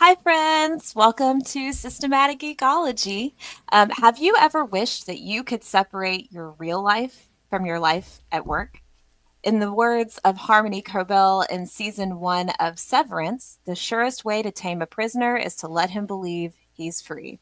Hi, friends. Welcome to Systematic Geekology. Have you ever wished that you could separate your real life from your life at work? In the words of Harmony Cobell in season one of Severance, the surest way to tame a prisoner is to let him believe he's free.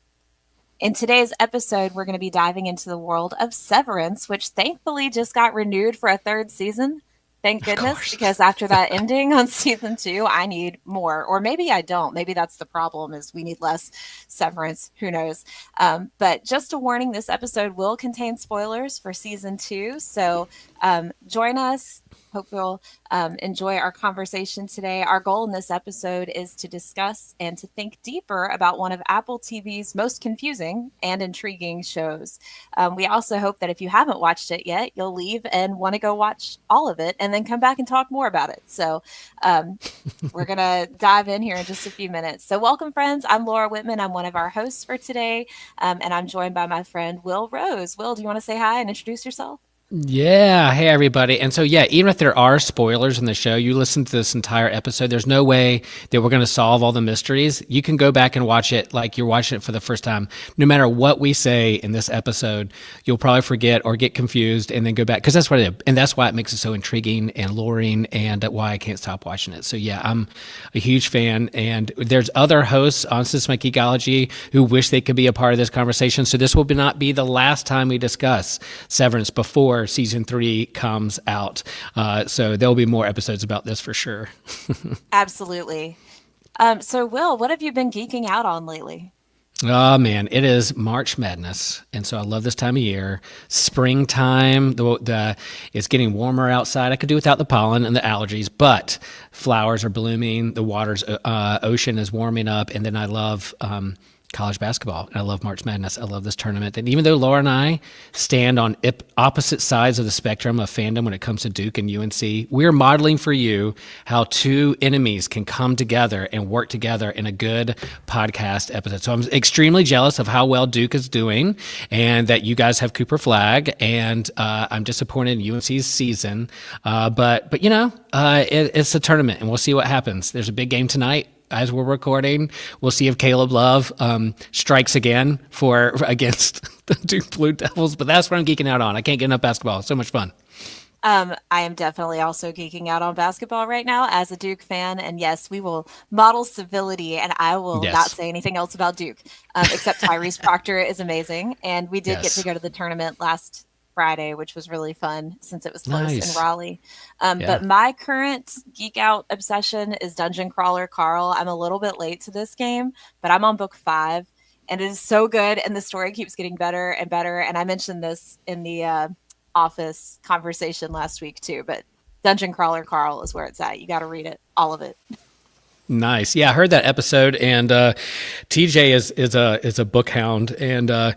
In today's episode, we're going to be diving into the world of Severance, which thankfully just got renewed for a third season. Thank Of goodness, course. because after that ending on season two, I need more. Or maybe I don't. Maybe that's the problem is we need less Severance. Who knows? But just a warning, this episode will contain spoilers for season two. So join us. Hope you'll enjoy our conversation today. Our goal in this episode is to discuss and to think deeper about one of Apple TV's most confusing and intriguing shows. We also hope that if you haven't watched it yet, you'll leave and want to go watch all of it and then come back and talk more about it. So we're going to dive in here in just a few minutes. So welcome, friends. I'm Laura Wittman. I'm one of our hosts for today, and I'm joined by my friend Will Rose. Will, do you want to say hi and introduce yourself? Yeah. Hey, everybody. And so, yeah, even if there are spoilers in the show, you listen to this entire episode, there's no way that we're going to solve all the mysteries. You can go back and watch it like you're watching it for the first time. No matter what we say in this episode, you'll probably forget or get confused and then go back because that's what it is. And that's why it makes it so intriguing and luring and why I can't stop watching it. So, yeah, I'm a huge fan. And there's other hosts on Systematic Geekology who wish they could be a part of this conversation. So, this will not be the last time we discuss Severance before season 3 comes out. So there'll be more episodes about this for sure. Absolutely. So, Will, what have you been geeking out on lately? Oh man, it is March Madness, and so I love this time of year. Springtime, it's getting warmer outside. I could do without the pollen and the allergies, but flowers are blooming. The water's ocean is warming up, and then I love college basketball. And I love March Madness. I love this tournament. And even though Laura and I stand on opposite sides of the spectrum of fandom when it comes to Duke and UNC, we're modeling for you how two enemies can come together and work together in a good podcast episode. So I'm extremely jealous of how well Duke is doing and that you guys have Cooper Flag. And I'm disappointed in UNC's season. But you know, it's a tournament and we'll see what happens. There's a big game tonight. As we're recording, we'll see if Caleb Love strikes again against the Duke Blue Devils. But that's what I'm geeking out on. I can't get enough basketball. It's so much fun. I am definitely also geeking out on basketball right now as a Duke fan. And yes, we will model civility, and I will not Yes. say anything else about Duke, except Tyrese Proctor is amazing. And we did get to Yes. go to the tournament last Friday, which was really fun since it was close in Nice. Raleigh. Yeah. But my current geek out obsession is Dungeon Crawler Carl. I'm a little bit late to this game, but I'm on book 5. And it is so good, and the story keeps getting better and better. And I mentioned this in the office conversation last week too, but Dungeon Crawler Carl is where it's at. You got to read it, all of it. Nice. Yeah, I heard that episode, and TJ is a book hound, and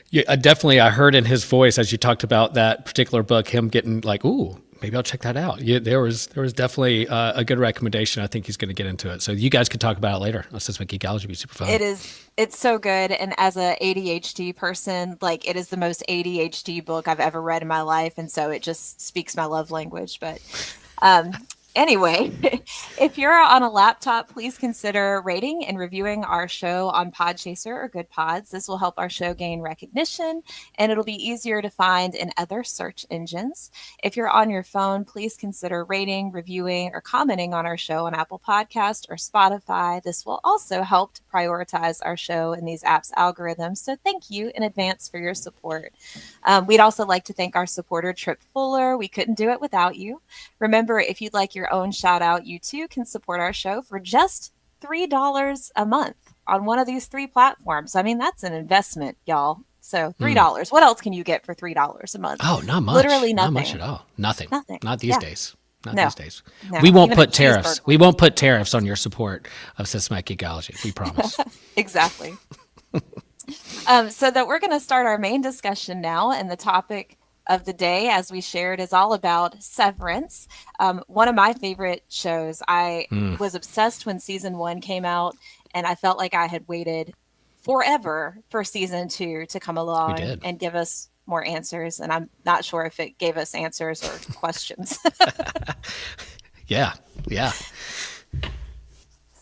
yeah, definitely I heard in his voice as you talked about that particular book, him getting like, ooh, maybe I'll check that out. Yeah, there was definitely a good recommendation. I think he's going to get into it. So you guys could talk about it later. Let's just make geekology be super fun. It's so good. And as a ADHD person, like it is the most ADHD book I've ever read in my life. And so it just speaks my love language. But um, anyway, if you're on a laptop, please consider rating and reviewing our show on Podchaser or Good Pods. This will help our show gain recognition and it'll be easier to find in other search engines. If you're on your phone, please consider rating, reviewing, or commenting on our show on Apple Podcast or Spotify. This will also help to prioritize our show in these apps' algorithms. So thank you in advance for your support. We'd also like to thank our supporter, Trip Fuller. We couldn't do it without you. Remember, if you'd like your own shout out, you too can support our show for just $3 a month on one of these 3 platforms. I mean, that's an investment, y'all. So $3. What else can you get for $3 a month? Oh, not much. Literally Not much nothing. at all. Nothing. Nothing. Not these Yeah. days. Not No. these days. No. We won't Even a put tariffs. cheeseburger. We won't put tariffs on your support of systematic ecology. We promise. Exactly. So that we're going to start our main discussion now, and the topic of the day, as we shared, is all about Severance. One of my favorite shows. I was obsessed when season 1 came out, and I felt like I had waited forever for season 2 to come We along did. and give us more answers. And I'm not sure if it gave us answers or questions. Yeah. Yeah.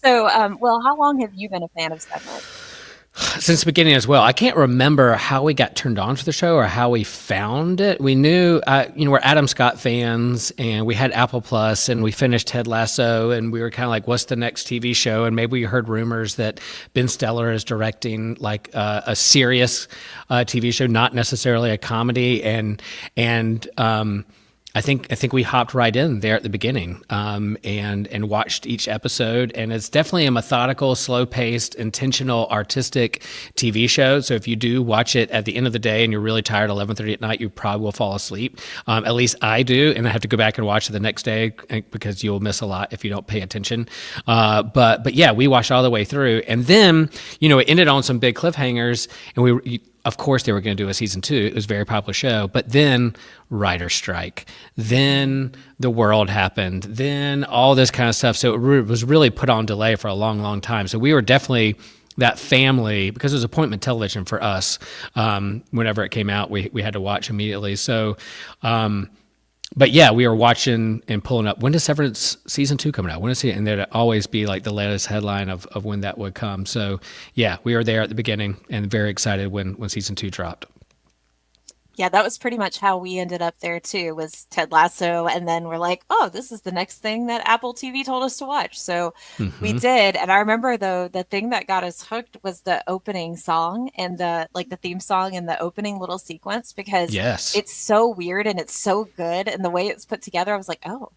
So, well, how long have you been a fan of Severance? Since the beginning as well. I can't remember how we got turned on to the show or how we found it. We knew, we're Adam Scott fans, and we had Apple Plus, and we finished Ted Lasso, and we were kind of like, "What's the next TV show?" And maybe we heard rumors that Ben Stiller is directing like a serious TV show, not necessarily a comedy, and I think we hopped right in there at the beginning, and watched each episode, and it's definitely a methodical, slow-paced, intentional, artistic TV show. So if you do watch it at the end of the day and you're really tired at 11:30 at night, you probably will fall asleep. At least I do, and I have to go back and watch it the next day because you'll miss a lot if you don't pay attention. But yeah, we watched all the way through, and then it ended on some big cliffhangers, and of course, they were going to do a season 2. It was a very popular show. But then writer's strike. Then the world happened. Then all this kind of stuff. So it was really put on delay for a long, long time. So we were definitely that family, because it was appointment television for us. Whenever it came out, we had to watch immediately. So, but yeah, we were watching and pulling up. When does Severance season 2 coming out? When is it? And there'd always be like the latest headline of when that would come. So yeah, we were there at the beginning and very excited when season 2 dropped. Yeah, that was pretty much how we ended up there too, was Ted Lasso. And then we're like, oh, this is the next thing that Apple TV told us to watch. So we did. And I remember though, the thing that got us hooked was the opening song and the theme song and the opening little sequence, because Yes. it's so weird and it's so good. And the way it's put together, I was like, oh,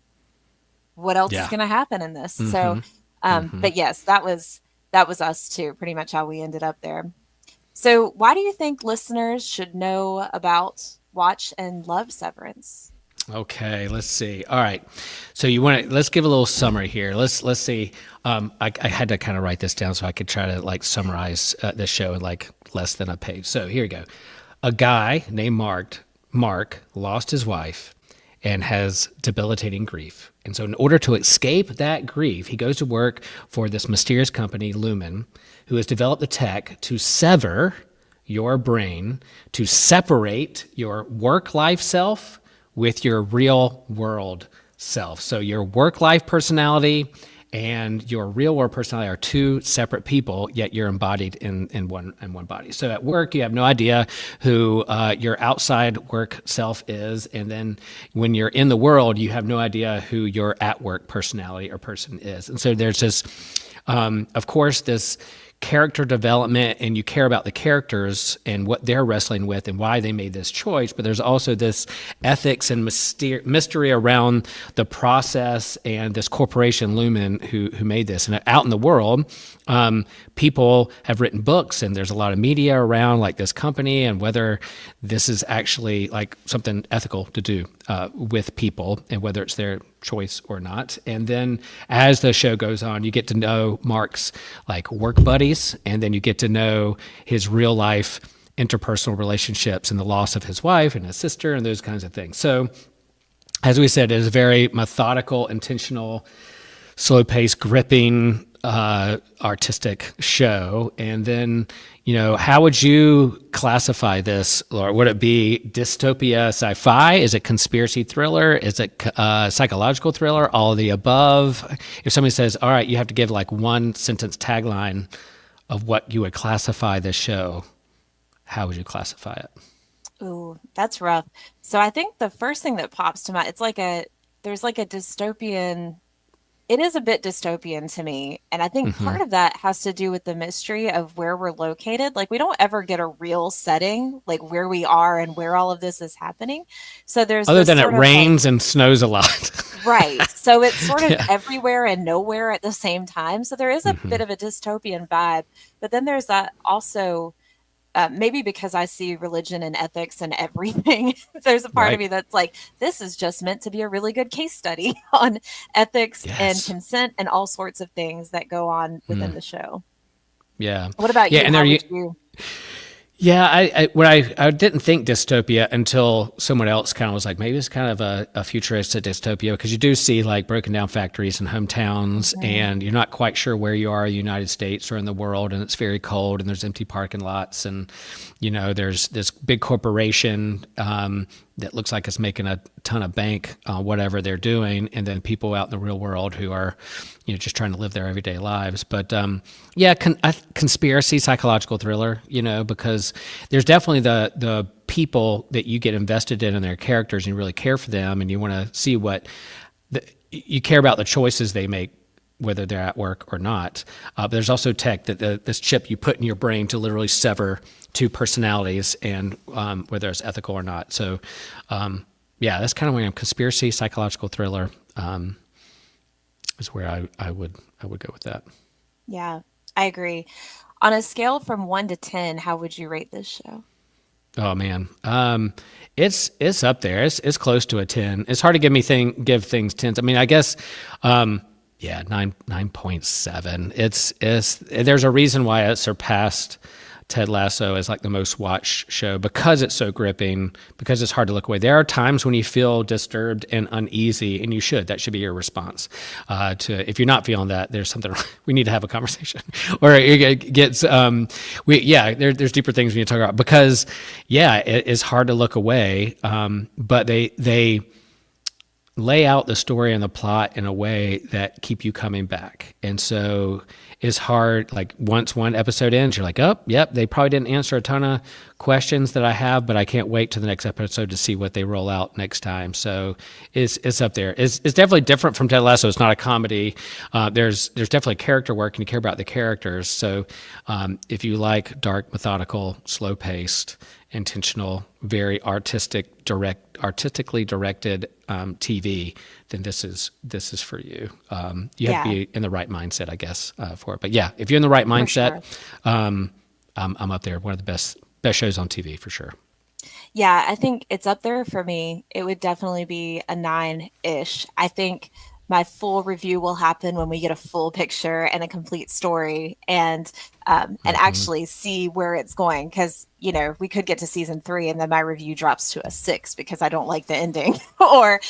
what else is Yeah. going to happen in this? So, but yes, that was us too, pretty much how we ended up there. So, why do you think listeners should know about, watch, and love Severance? Okay, let's see. All right, so let's give a little summary here. Let's see. I had to kind of write this down so I could try to like summarize this show in like less than a page. So here we go. A guy named Mark lost his wife and has debilitating grief. And so in order to escape that grief, he goes to work for this mysterious company, Lumen, who has developed the tech to sever your brain, to separate your work-life self with your real-world self. So your work-life personality and your real-world personality are two separate people, yet you're embodied in one body. So at work, you have no idea who your outside work self is, and then when you're in the world, you have no idea who your at-work personality or person is. And so there's this, of course, this character development, and you care about the characters and what they're wrestling with and why they made this choice. But there's also this ethics and mystery around the process and this corporation Lumen who made this. And out in the world, people have written books, and there's a lot of media around like this company and whether this is actually like something ethical to do with people and whether it's their choice or not. And then as the show goes on, you get to know Mark's like work buddies, and then you get to know his real life interpersonal relationships and the loss of his wife and his sister and those kinds of things. So as we said, it is a very methodical, intentional, slow-paced, gripping, artistic show. And then, how would you classify this, Laura? Would it be dystopia sci-fi? Is it conspiracy thriller? Is it psychological thriller? All of the above? If somebody says, all right, you have to give like one sentence tagline of what you would classify this show, how would you classify it? Ooh, that's rough. So I think the first thing that pops to mind, there's like a dystopian, it is a bit dystopian to me. And I think part of that has to do with the mystery of where we're located. Like we don't ever get a real setting, like where we are and where all of this is happening. So there's Other this than it sort of like, rains and snows a lot. right. So it's sort of Yeah. everywhere and nowhere at the same time. So there is a bit of a dystopian vibe. But then there's that also, maybe because I see religion and ethics and everything, there's a part of Right. me that's like, this is just meant to be a really good case study on ethics and Yes. consent and all sorts of things that go on within the show. Yeah. What about Yeah. you? And How there you, would you? Yeah, I didn't think dystopia until someone else kind of was like, maybe it's kind of a futuristic dystopia, because you do see like broken down factories and hometowns, Mhm. and you're not quite sure where you are in the United States or in the world, and it's very cold, and there's empty parking lots, and there's this big corporation that looks like it's making a ton of bank on whatever they're doing, and then people out in the real world who are, just trying to live their everyday lives. But conspiracy psychological thriller, because there's definitely the people that you get invested in and their characters, and you really care for them, and you want to see you care about the choices they make, whether they're at work or not. But there's also tech this chip you put in your brain to literally sever two personalities, and whether it's ethical or not. So, that's kind of where I'm. Conspiracy, psychological thriller is where I would go with that. Yeah, I agree. On a scale from 1 to 10, how would you rate this show? Oh man, it's up there. It's close to a 10. It's hard to give things 10s. I mean, I guess. 9.7. There's a reason why it surpassed Ted Lasso as like the most watched show, because it's so gripping, because it's hard to look away. There are times when you feel disturbed and uneasy, and that should be your response. If you're not feeling that, there's something we need to have a conversation, or it gets there's deeper things we need to talk about, because it is hard to look away, but they lay out the story and the plot in a way that keep you coming back. And so it's hard, like once one episode ends, you're like, oh, yep, they probably didn't answer a ton of questions that I have, but I can't wait to the next episode to see what they roll out next time. So it's up there. It's definitely different from Ted Lasso. It's not a comedy. There's definitely character work, and you care about the characters. So if you like dark, methodical, slow-paced, intentional, very artistically directed TV, then this is for you. You have to be in the right mindset, I guess, for it. But if you're in the right mindset, sure. I'm up there. One of the best shows on TV for sure. Yeah, I think it's up there for me. It would definitely be a 9-ish. I think my full review will happen when we get a full picture and a complete story, and actually see where it's going. Because we could get to season 3 and then my review drops to a 6 because I don't like the ending, or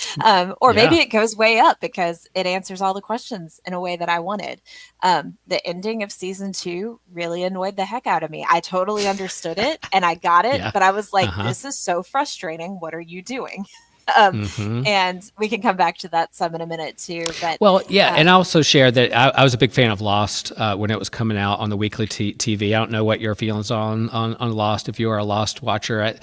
maybe it goes way up because it answers all the questions in a way that I wanted. The ending of season 2 really annoyed the heck out of me. I totally understood it and I got it, but I was like, this is so frustrating. What are you doing? And we can come back to that some in a minute too. But and I also share that I was a big fan of Lost when it was coming out on the weekly TV. I don't know what your feelings on Lost, if you are a Lost watcher,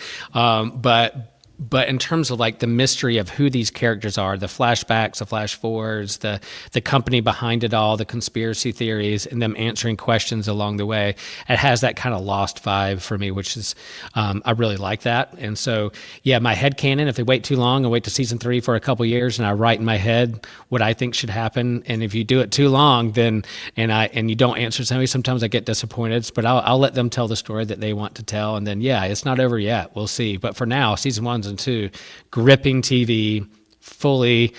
but in terms of like the mystery of who these characters are, the flashbacks, the flash forwards, the company behind it all, the conspiracy theories, and them answering questions along the way, it has that kind of Lost vibe for me, which is, I really like that. And so, my headcanon, if they wait too long and wait to season 3 for a couple years, and I write in my head what I think should happen, and if you do it too long, then, and you don't answer sometimes I get disappointed, but I'll let them tell the story that they want to tell. And then, it's not over yet. We'll see. But for now, season 1's and 2, gripping TV, fully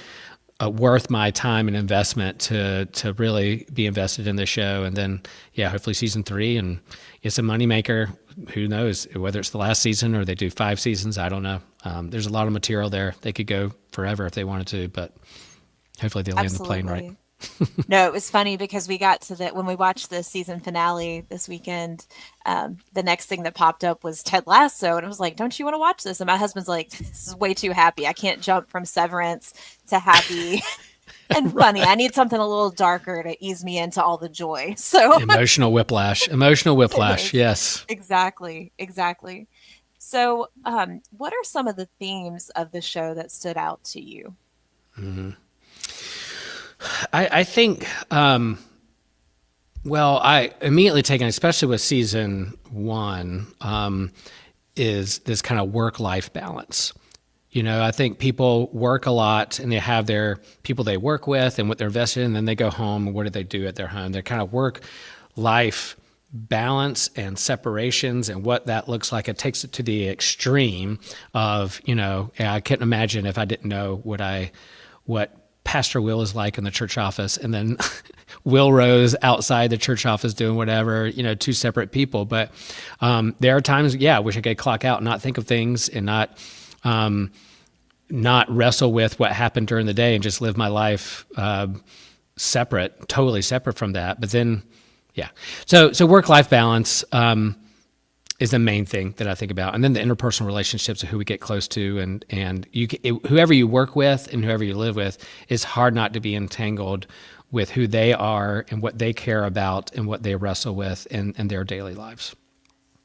worth my time and investment to really be invested in the show. And then, hopefully season 3, and it's a moneymaker. Who knows whether it's the last season or they do 5 seasons? I don't know. There's a lot of material there. They could go forever if they wanted to, but hopefully they land the plane right. No, it was funny because we got to when we watched the season finale this weekend, the next thing that popped up was Ted Lasso. And I was like, don't you want to watch this? And my husband's like, this is way too happy. I can't jump from Severance to happy and funny. I need something a little darker to ease me into all the joy. So emotional whiplash, yes. Exactly. So what are some of the themes of the show that stood out to you? Mm-hmm. I think, I immediately taken, especially with season 1, is this kind of work-life balance. I think people work a lot and they have their people they work with and what they're invested in, and then they go home, and what do they do at their home? Their kind of work-life balance and separations and what that looks like. It takes it to the extreme of, I couldn't imagine if I didn't know what Pastor Will is like in the church office, and then Will Rose outside the church office doing whatever, two separate people. But there are times, I wish I could clock out and not think of things and not wrestle with what happened during the day and just live my life totally separate from that. But then, so work-life balance is the main thing that I think about, and then the interpersonal relationships of who we get close to, and whoever you work with and whoever you live with, it's hard not to be entangled with who they are and what they care about and what they wrestle with in their daily lives.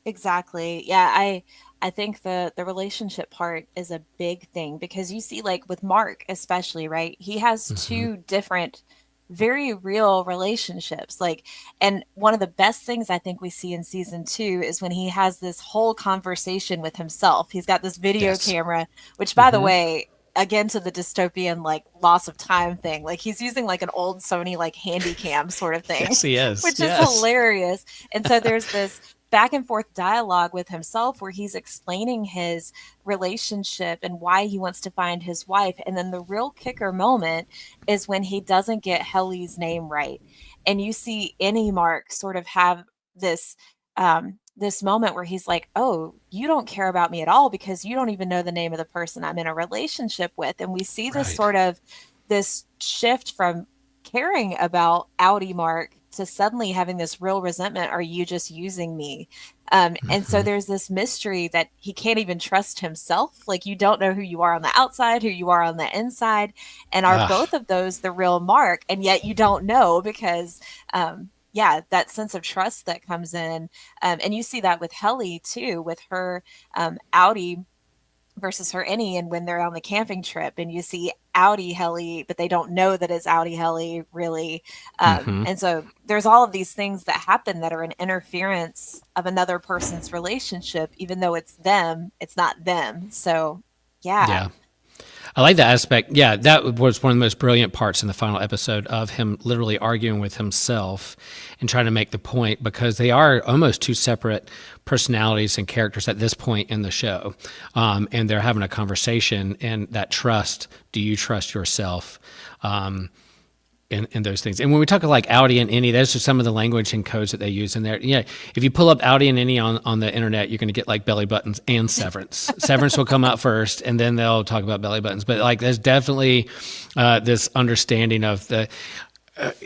Exactly. Yeah, I think the relationship part is a big thing because you see like with Mark especially, right? He has two different very real relationships. Like, and one of the best things I think we see in season 2 is when he has this whole conversation with himself. He's got this video Yes. camera, which by the way, again to the dystopian like loss of time thing, like he's using like an old Sony like handy cam sort of thing, Yes, he is. which is Yes. hilarious. And so there's this back and forth dialogue with himself where he's explaining his relationship and why he wants to find his wife. And then the real kicker moment is when he doesn't get Helly's name right. And you see Innie Mark sort of have this this moment where he's like, "Oh, you don't care about me at all because you don't even know the name of the person I'm in a relationship with." And we see this Right. sort of this shift from caring about Audi Mark to suddenly having this real resentment. Are you just using me? And so there's this mystery that he can't even trust himself. Like you don't know who you are on the outside, who you are on the inside. And are Ah, both of those the real Mark? And yet you don't know because, yeah, that sense of trust that comes in. And you see that with Helly too, with her Audi versus her Innie, and when they're on the camping trip and you see Audi Helly, but they don't know that it's Audi Helly really. And so there's all of these things that happen that are an interference of another person's relationship, even though it's them, it's not them. So yeah, yeah. I like that aspect. Yeah, that was one of the most brilliant parts in the final episode of him literally arguing with himself and trying to make the point because they are almost two separate personalities and characters at this point in the show. And they're having a conversation and that trust. Do you trust yourself? And those things. And when we talk like Audi and Innie, those are some of the language and codes that they use in there. Yeah, if you pull up Audi and Innie on the internet, you're going to get like belly buttons and Severance. Severance will come out first, and then they'll talk about belly buttons. But like, there's definitely this understanding of the.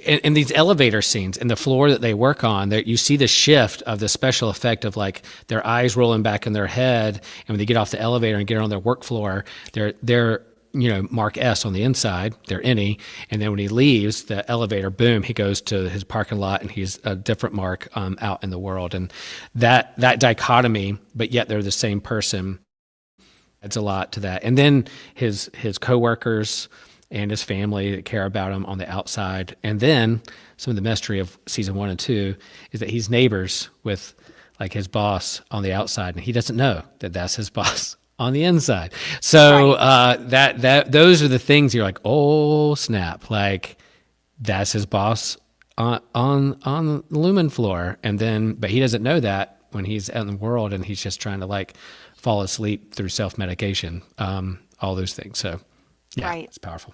In these elevator scenes and the floor that they work on, there you see the shift of the special effect of like their eyes rolling back in their head, and when they get off the elevator and get on their work floor, they're Mark S on the inside, they're Innie, and then when he leaves the elevator, boom, he goes to his parking lot and he's a different Mark out in the world. And that dichotomy, but yet they're the same person, adds a lot to that. And then his coworkers and his family that care about him on the outside. And then some of the mystery of season 1 and 2 is that he's neighbors with like his boss on the outside, and he doesn't know that that's his boss on the inside. So right. that those are the things you're like, oh snap, like that's his boss on the Lumen floor, and then but he doesn't know that when he's out in the world and he's just trying to like fall asleep through self medication, all those things. So yeah, Right. it's powerful.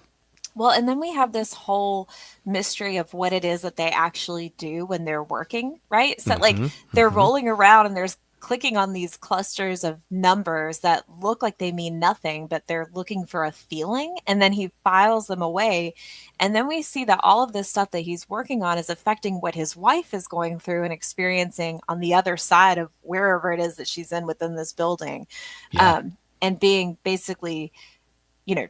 Well, and then we have this whole mystery of what it is that they actually do when they're working, right? So, like, they're rolling around and there's clicking on these clusters of numbers that look like they mean nothing, but they're looking for a feeling. And then he files them away. And then we see that all of this stuff that he's working on is affecting what his wife is going through and experiencing on the other side of wherever it is that she's in within this building. Yeah. And being basically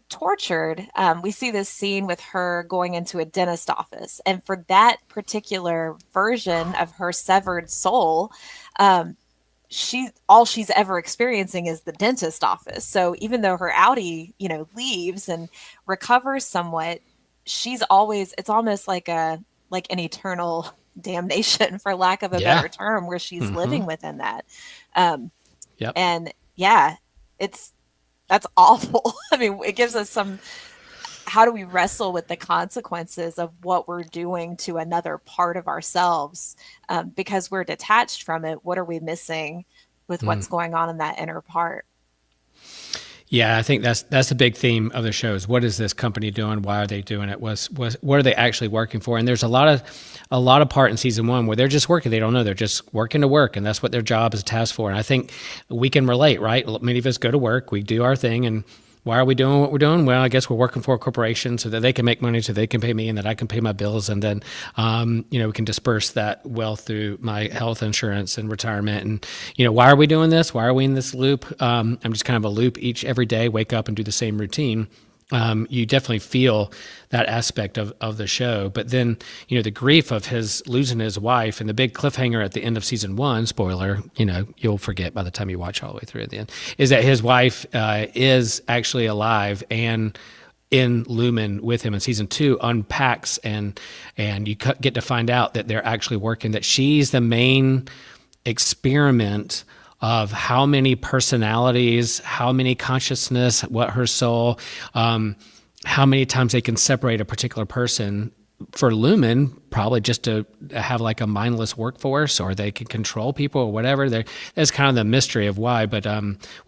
tortured. We see this scene with her going into a dentist office. And for that particular version of her severed soul, all she's ever experiencing is the dentist office. So even though her Audi, leaves and recovers somewhat, it's almost like an eternal damnation, for lack of a Yeah. better term, where she's living within that. Um, Yep. and yeah, it's that's awful. I mean, it gives us some how do we wrestle with the consequences of what we're doing to another part of ourselves because we're detached from it? What are we missing with what's going on in that inner part? Yeah, I think that's a big theme of the show is what is this company doing? Why are they doing it? Was what are they actually working for? And there's a lot of part in season 1 where they're just working. They don't know. They're just working to work, and that's what their job is tasked for. And I think we can relate, right? Many of us go to work, we do our thing, and why are we doing what we're doing? Well, I guess we're working for a corporation so that they can make money, so they can pay me, and that I can pay my bills, and then we can disperse that wealth through my health insurance and retirement. And why are we doing this? Why are we in this loop? I'm just kind of a loop every day, wake up and do the same routine. You definitely feel that aspect of the show. But then, the grief of his losing his wife, and the big cliffhanger at the end of season 1, spoiler, you'll forget by the time you watch all the way through at the end, is that his wife is actually alive and in Lumen with him. In season 2 unpacks, and you get to find out that they're actually working, that she's the main experiment of how many personalities, how many consciousness, what her soul, how many times they can separate a particular person for Lumen, probably just to have like a mindless workforce, or they can control people or whatever. That's kind of the mystery of why, but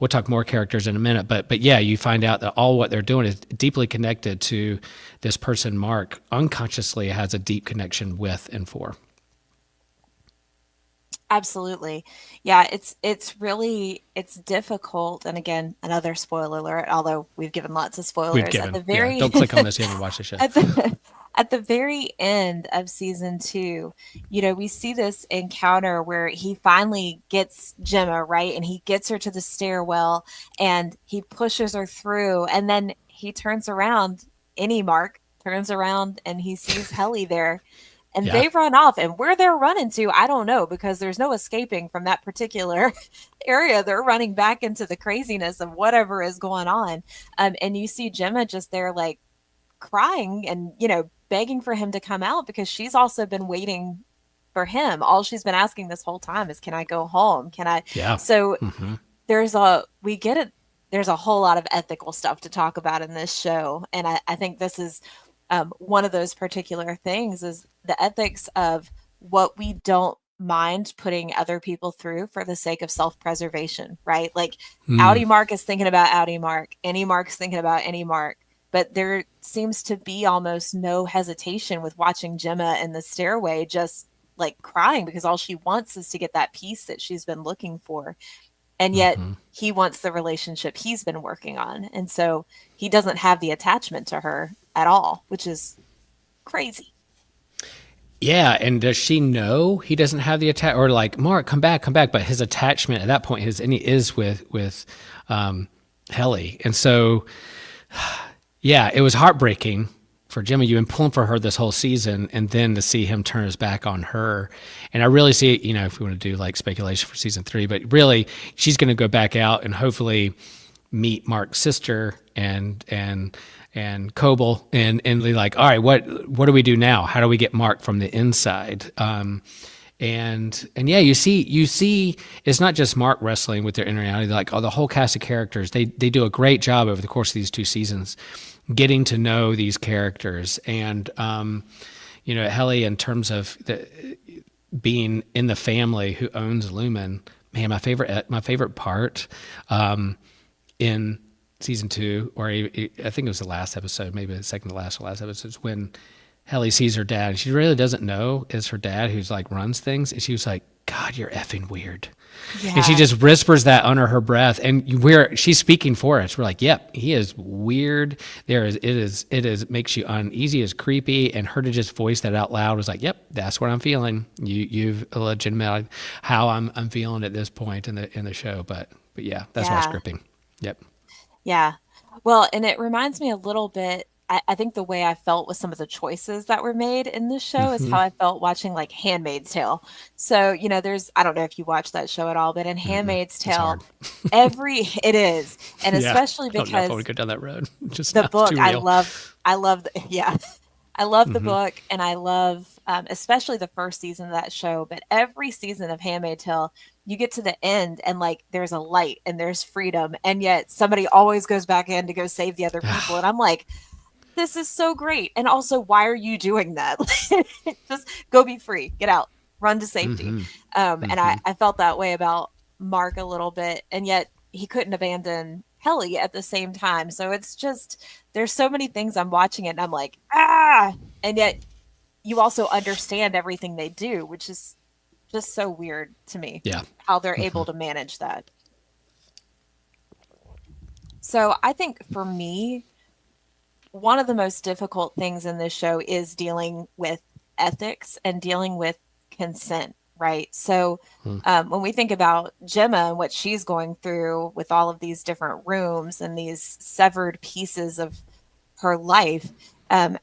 we'll talk more characters in a minute. But yeah, you find out that all what they're doing is deeply connected to this person Mark unconsciously has a deep connection with and for. Absolutely. Yeah, it's difficult. And again, another spoiler alert, although we've given lots of spoilers at the Yeah, very don't click on this if you haven't watched the show. at the very end of season 2, we see this encounter where he finally gets Gemma, right? And he gets her to the stairwell and he pushes her through, and then he turns around, Mark turns around, and he sees Helly there. And Yeah. they run off, and where they're running to, I don't know, because there's no escaping from that particular area. They're running back into the craziness of whatever is going on. And you see Gemma just there, like, crying and, begging for him to come out, because she's also been waiting for him. All she's been asking this whole time is, can I go home? Can I? Yeah. So there's a whole lot of ethical stuff to talk about in this show. And I think this is one of those particular things, is the ethics of what we don't mind putting other people through for the sake of self-preservation, right? Like Audi Mark is thinking about Audi Mark, Innie Mark's thinking about Innie Mark, but there seems to be almost no hesitation with watching Gemma in the stairway, just like crying, because all she wants is to get that peace that she's been looking for. And yet he wants the relationship he's been working on. And so he doesn't have the attachment to her at all, which is crazy. Yeah, and does she know he doesn't have the attach, or like, Mark, come back? But his attachment at that point, and he is with Helly, and so yeah, it was heartbreaking for Gemma. You've been pulling for her this whole season, and then to see him turn his back on her, and I really see, if we want to do like speculation for season 3, but really she's going to go back out and hopefully meet Mark's sister and Coble, and be like, all right, what do we do now? How do we get Mark from the inside? And yeah, you see, it's not just Mark wrestling with their inner reality. Like, the whole cast of characters, they do a great job over the course of these 2 seasons, getting to know these characters. And Helly, in terms of being in the family who owns Lumen, man, my favorite part in season 2, or I think it was the last episode, maybe the second to last or last episode, is when Helly sees her dad, and she really doesn't know it's her dad who's like runs things, and she was like, God, you're effing weird. Yeah. And she just whispers that under her breath, and she's speaking for us. We're like, yep, he is weird. It is makes you uneasy, is creepy, and her to just voice that out loud was like, yep, that's what I'm feeling. You've legitimately how I'm feeling at this point in the show. But yeah, that's why it's gripping. Yep. Yeah. Well, and it reminds me a little bit, I think the way I felt with some of the choices that were made in this show is how I felt watching like Handmaid's Tale. So, I don't know if you watch that show at all, but in Handmaid's Tale, it is. And especially because I would go down that road. Just the book, I love I love the book, and I love especially the first season of that show, but every season of Handmaid's Tale, you get to the end and like there's a light and there's freedom, and yet somebody always goes back in to go save the other people. And I'm like, this is so great. And also, why are you doing that? Just go be free, get out, run to safety. And I felt that way about Mark a little bit, and yet he couldn't abandon Helly at the same time. So it's just, there's so many things I'm watching it and I'm like, and yet you also understand everything they do, which is just so weird to me. Yeah. How they're able to manage that. So I think for me, one of the most difficult things in this show is dealing with ethics and dealing with consent, right? So when we think about Gemma and what she's going through with all of these different rooms and these severed pieces of her life, um,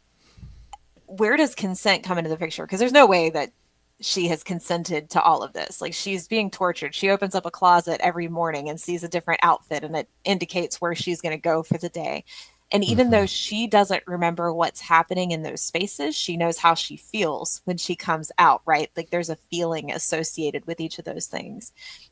where does consent come into the picture? Because there's no way that she has consented to all of this. Like, she's being tortured. She opens up a closet every morning and sees a different outfit, and it indicates where she's going to go for the day. And even though she doesn't remember what's happening in those spaces, she knows how she feels when she comes out, right? Like, there's a feeling associated with each of those things.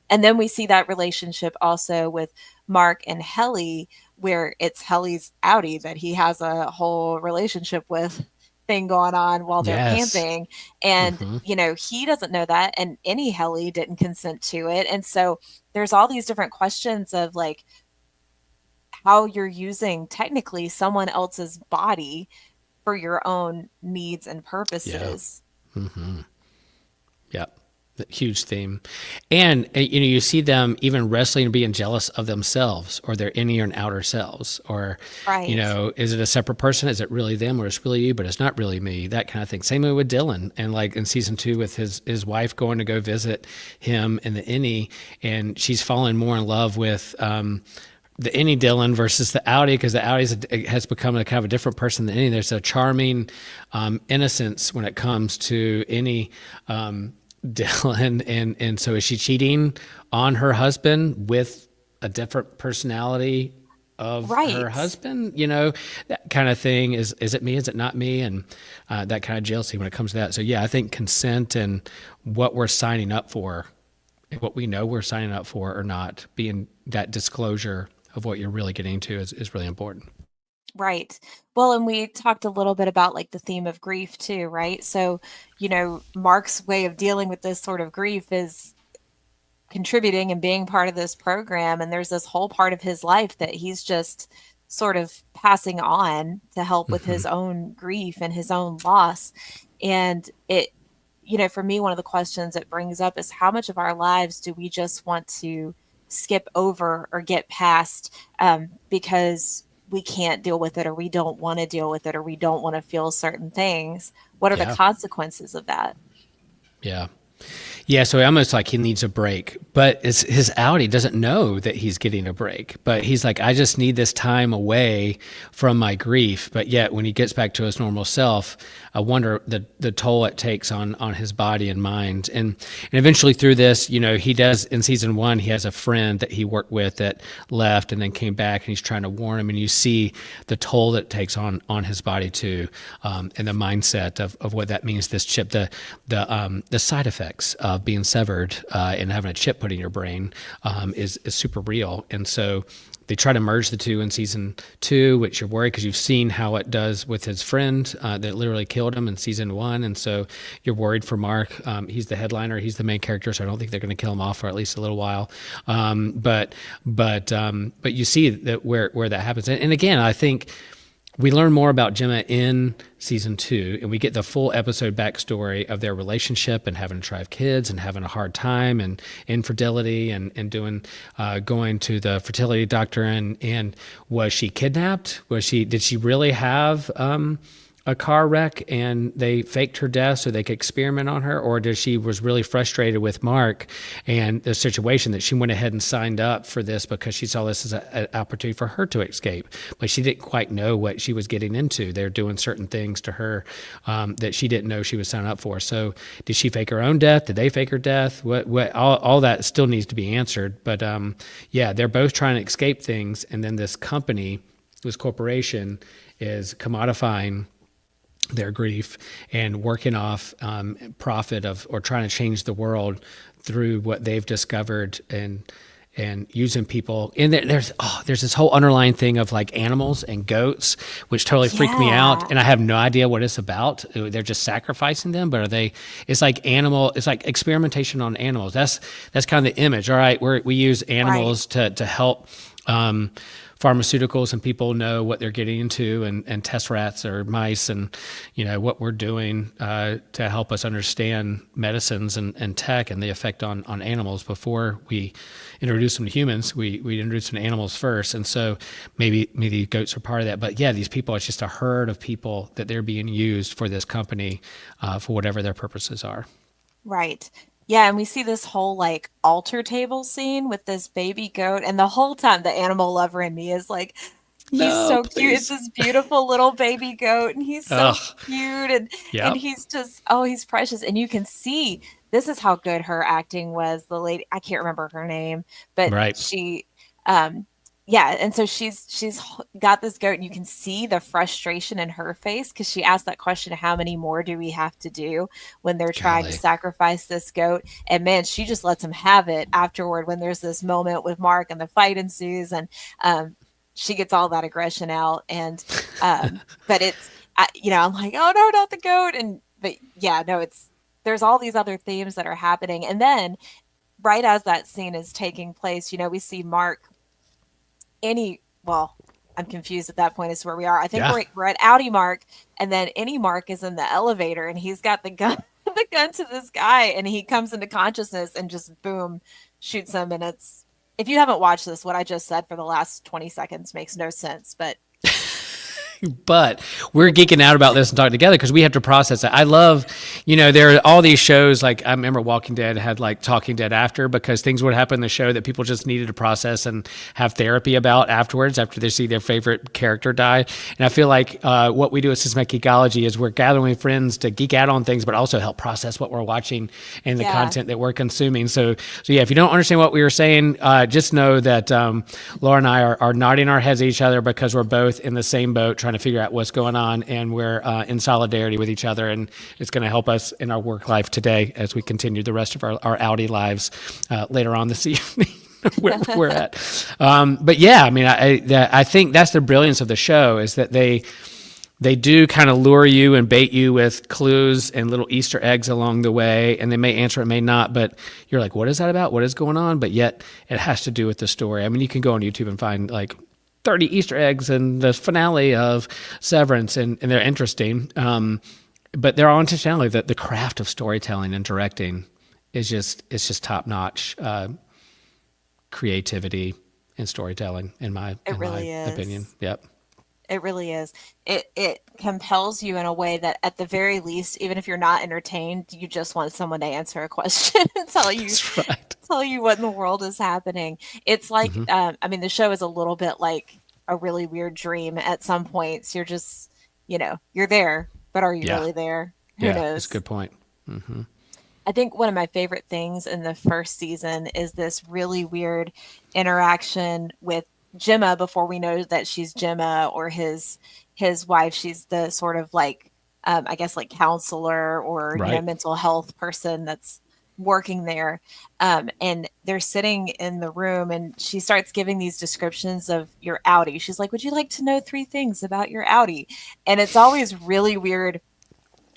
And then we see that relationship also with Mark and Helly, where it's Helly's Audi that he has a whole relationship with thing going on while they're Yes. camping. And, he doesn't know that. And any Helly didn't consent to it. And so there's all these different questions of like how you're using technically someone else's body for your own needs and Yeah. purposes. Yeah. The huge theme. And, you see them even wrestling and being jealous of themselves or their inner and outer selves. Or, Right. is it a separate person? Is it really them or it's really you, but it's not really me? That kind of thing. Same way with Dylan. And like in season 2 with his wife going to go visit him in the Innie, and she's fallen more in love with, the Innie Dylan versus the Audi, because the Audi has become a kind of a different person than Innie. There's a charming innocence when it comes to Innie Dylan, and so is she cheating on her husband with a different personality of her Right. husband? That kind of thing. Is it me? Is it not me? And that kind of jealousy when it comes to that. So yeah, I think consent and what we're signing up for, what we know we're signing up for or not, being that disclosure of what you're really getting into is really important. Right. Well, and we talked a little bit about like the theme of grief too, right? So, Mark's way of dealing with this sort of grief is contributing and being part of this program. And there's this whole part of his life that he's just sort of passing on to help with his own grief and his own loss. And for me, one of the questions it brings up is how much of our lives do we just want to skip over or get past because we can't deal with it, or we don't want to deal with it, or we don't want to feel certain things? What are the Yeah. consequences of that? Yeah. Yeah, so almost like he needs a break, but it's his Audi doesn't know that he's getting a break. But he's like, I just need this time away from my grief. But yet, when he gets back to his normal self, I wonder the toll it takes on his body and mind. And eventually, through this, he does in season 1, he has a friend that he worked with that left and then came back, and he's trying to warn him. And you see the toll that it takes on his body too, and the mindset of what that means. This chip, the side effects of being severed and having a chip put in your brain is super real. And so they try to merge the two in season 2, which you're worried because you've seen how it does with his friend that literally killed him in season 1. And so you're worried for Mark. He's the headliner. He's the main character. So I don't think they're going to kill him off for at least a little while. But you see that where that happens. And again, I think we learn more about Gemma in season 2, and we get the full episode backstory of their relationship and having to try to have kids and having a hard time and infidelity and going to the fertility doctor. And was she kidnapped? Did she really have a car wreck and they faked her death so they could experiment on her? Or did she was really frustrated with Mark and the situation that she went ahead and signed up for this because she saw this as an opportunity for her to escape, but she didn't quite know what she was getting into. They're doing certain things to her that she didn't know she was signing up for. So did she fake her own death? Did they fake her death? All that still needs to be answered. But yeah, they're both trying to escape things. And then this corporation is commodifying their grief and working off profit of or trying to change the world through what they've discovered and using people. And there's this whole underlying thing of like animals and goats, which totally freaked me out. Yeah. And I have no idea what it's about. They're just sacrificing them, but it's like experimentation on animals. That's kind of the image. All right, we use Right. animals to help pharmaceuticals, and people know what they're getting into, and test rats or mice, and what we're doing to help us understand medicines and tech and the effect on animals before we introduce them to humans. We introduce them to animals first, and so maybe goats are part of that. But yeah, these people, it's just a herd of people that they're being used for this company for whatever their purposes are. Right. Yeah, and we see this whole like altar table scene with this baby goat, and the whole time the animal lover in me is like, he's No, so cute. It's please. this beautiful little baby goat, and he's so Ugh. cute, and Yep. he's just, oh, he's precious. And you can see this is how good her acting was. The lady, I can't remember her name, but Right. she yeah, and so she's got this goat, and you can see the frustration in her face because she asked that question, how many more do we have to do when they're trying to Golly. sacrifice this goat? And man, she just lets him have it afterward when there's this moment with Mark and the fight ensues, and she gets all that aggression out. And but it's I'm like, oh no, not the goat. And but yeah, no, it's there's all these other themes that are happening. And then right as that scene is taking place, we see Mark any well, I'm confused at that point as to where we are. I think Yeah. we're at Audi Mark, and then any Mark is in the elevator, and he's got the gun the gun to this guy, and he comes into consciousness and just boom shoots him. And it's, if you haven't watched this, what I just said for the last 20 seconds makes no sense, but But we're geeking out about this and talking together because we have to process it. I love, there are all these shows. Like I remember Walking Dead had like Talking Dead after, because things would happen in the show that people just needed to process and have therapy about afterwards after they see their favorite character die. And I feel like what we do at Systematic Geekology is we're gathering with friends to geek out on things, but also help process what we're watching and the yeah, content that we're consuming. So yeah, if you don't understand what we were saying, just know that Laura and I are nodding our heads at each other because we're both in the same boat trying to figure out what's going on, and we're in solidarity with each other, and it's going to help us in our work life today as we continue the rest of our Audi lives later on this evening. Where we're at, but yeah, I mean, I think that's the brilliance of the show, is that they do kind of lure you and bait you with clues and little Easter eggs along the way, and they may answer it, may not, but you're like, what is that about? What is going on? But yet it has to do with the story. I mean, you can go on YouTube and find like 30 Easter eggs in the finale of Severance, and they're interesting. But they're all intentionality. That the craft of storytelling and directing is just top notch creativity and storytelling it in my really opinion. is. Yep. It really is. It compels you in a way that at the very least, even if you're not entertained, you just want someone to answer a question and That's right. tell you what in the world is happening. It's like, Hmm. I mean, the show is a little bit like a really weird dream at some points. You're just, you're there, but are you Yeah. really there? Who Yeah. That's a knows? good point. Hmm. I think one of my favorite things in the first season is this really weird interaction with Gemma before we know that she's Gemma, or his wife. She's the sort of like I guess like counselor, or Right. mental health person that's working there. And they're sitting in the room, and she starts giving these descriptions of your Audi. She's like, "Would you like to know 3 things about your Audi?" And it's always really weird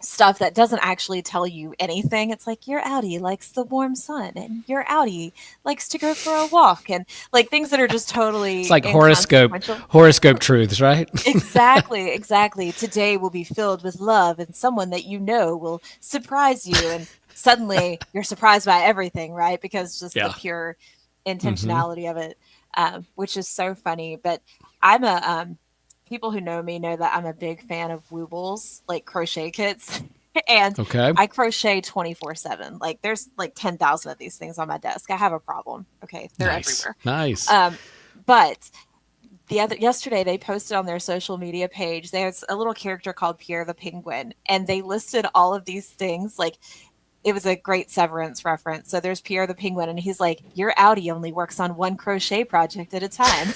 stuff that doesn't actually tell you anything. It's like, your Audi likes the warm sun, and your Audi likes to go for a walk, and like things that are just It's totally like inconsequential. horoscope truths, right? Exactly, exactly. Today will be filled with love, and someone that you know will surprise you. And suddenly you're surprised by everything, right? Because just the Yeah. pure Hmm. intentionality of it, which is so funny. But I'm a, people who know me know that I'm a big fan of Woobles, like crochet kits. And Okay. I crochet 24/7. Like there's like 10,000 of these things on my desk. I have a problem. Okay. They're Nice. everywhere. Nice. Um, but yesterday they posted on their social media page, there's a little character called Pierre the Penguin, and they listed all of these things. Like, it was a great Severance reference. So there's Pierre the Penguin, and he's like, your Audi only works on one crochet project at a time.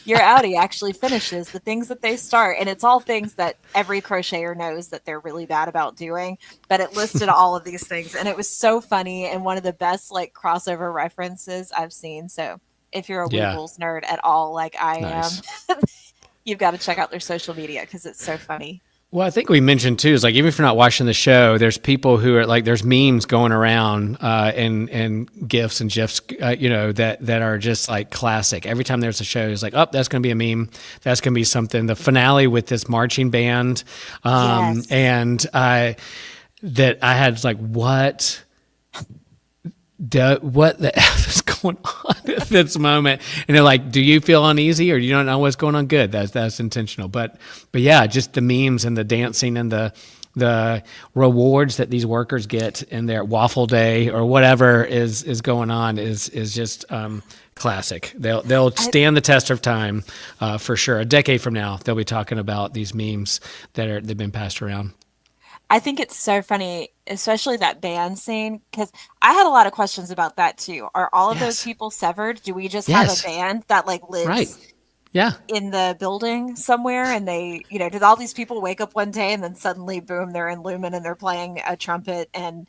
Your Audi actually finishes the things that they start. And it's all things that every crocheter knows that they're really bad about doing. But it listed all of these things. And it was so funny, and one of the best like crossover references I've seen. So if you're a Yeah. Weebles nerd at all, like I am, Nice. you've got to check out their social media because it's so funny. Well, I think we mentioned too is like even if you're not watching the show, there's people who are like there's memes going around and gifs and gifs, that are just like classic. Every time there's a show, it's like, oh, that's going to be a meme. That's going to be something. The finale with this marching band, Yes. and that I had like what the F is going on at this moment? And they're like, do you feel uneasy or you don't know what's going on? Good. That's intentional. But yeah, just the memes and the dancing and the rewards that these workers get in their waffle day or whatever is going on is just classic. They'll stand the test of time for sure. A decade from now, they'll be talking about these memes they've been passed around. I think it's so funny, especially that band scene, because I had a lot of questions about that too. Are all of those Yes. people severed? Do we just have a Yes. band that like Right. lives Yeah. in the building somewhere and they, did all these people wake up one day and then suddenly boom, they're in Lumen and they're playing a trumpet and,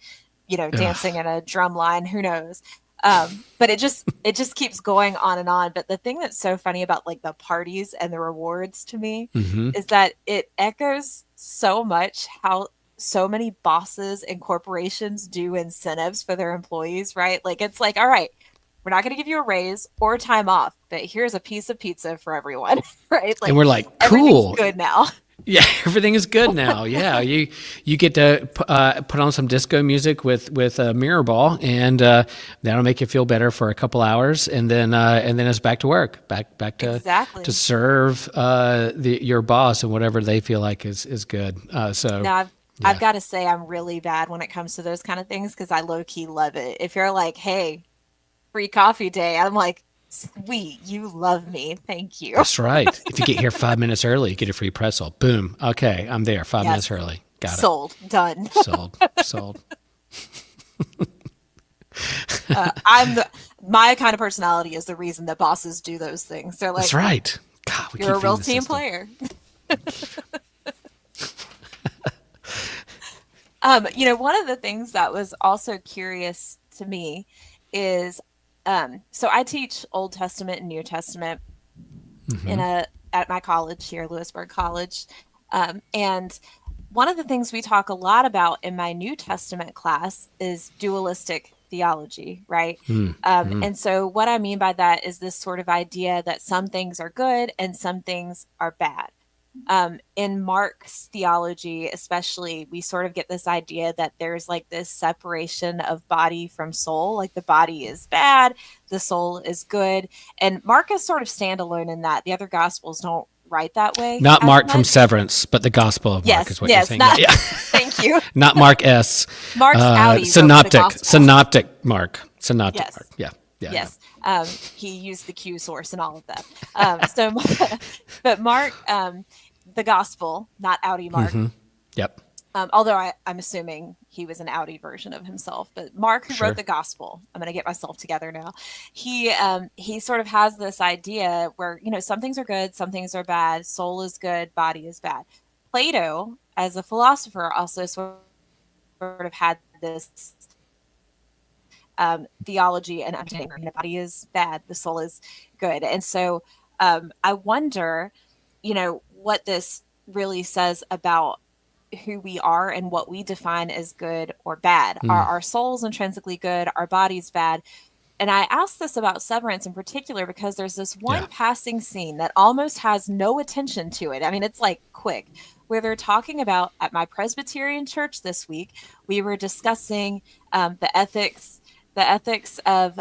dancing Ugh. in a drum line, who knows? But it just keeps going on and on. But the thing that's so funny about like the parties and the rewards to me Mm-hmm. is that it echoes so much how so many bosses and corporations do incentives for their employees, right? Like it's like, all right, we're not going to give you a raise or time off, but here's a piece of pizza for everyone, right? And Like we're like, everything's cool. good now. Yeah, everything is good now. Yeah, you get to put on some disco music with a mirror ball, and that'll make you feel better for a couple hours, and then it's back to work, back to Exactly. serve your boss and whatever they feel like is good. So Now I've yeah, got to say I'm really bad when it comes to those kind of things because I low key love it. If you're like, hey, free coffee day, I'm like, sweet, you love me. Thank you. that's right. If you get here 5 minutes early, you get a free pretzel. Boom. Okay, I'm there. 5 minutes Yes. early. Got it. Sold. Done. Sold. Sold. I'm my kind of personality is the reason that bosses do those things. They're That's like, right. God, we you're keep a real feeding the team system. player. One of the things that was also curious to me is so I teach Old Testament and New Testament in Mm-hmm. a at my college here, Lewisburg College. And one of the things we talk a lot about in my New Testament class is dualistic theology, right? Mm-hmm. And so what I mean by that is this sort of idea that some things are good and some things are bad. In Mark's theology, especially, we sort of get this idea that there's like this separation of body from soul. Like the body is bad, the soul is good. And Mark is sort of standalone in that. The other gospels don't write that way Not as Mark from much. Severance, but the Gospel of Mark Yes, is what you're yes, saying. Yeah, not yeah. thank you. Not Mark S. Mark's Audi wrote the Synoptic. gospel. Synoptic Mark. Synoptic Mark. Yes. Yeah. Yeah. Yeah. Yes. He used the Q source and all of that. So, but Mark, the gospel, not Audi Mark. Mm-hmm. Yep. Although I'm assuming he was an Audi version of himself, but Mark, who wrote Sure. the gospel, I'm going to get myself together now. He sort of has this idea where some things are good, some things are bad. Soul is good, body is bad. Plato, as a philosopher, also sort of had this theology and understanding. The body is bad, the soul is good, and so I wonder, what this really says about who we are and what we define as good or bad. Are Mm. our souls intrinsically good? Our bodies bad? And I ask this about Severance in particular because there's this Yeah. one passing scene that almost has no attention to it. I mean, it's like quick, where they're talking about at my Presbyterian church this week, we were discussing the ethics of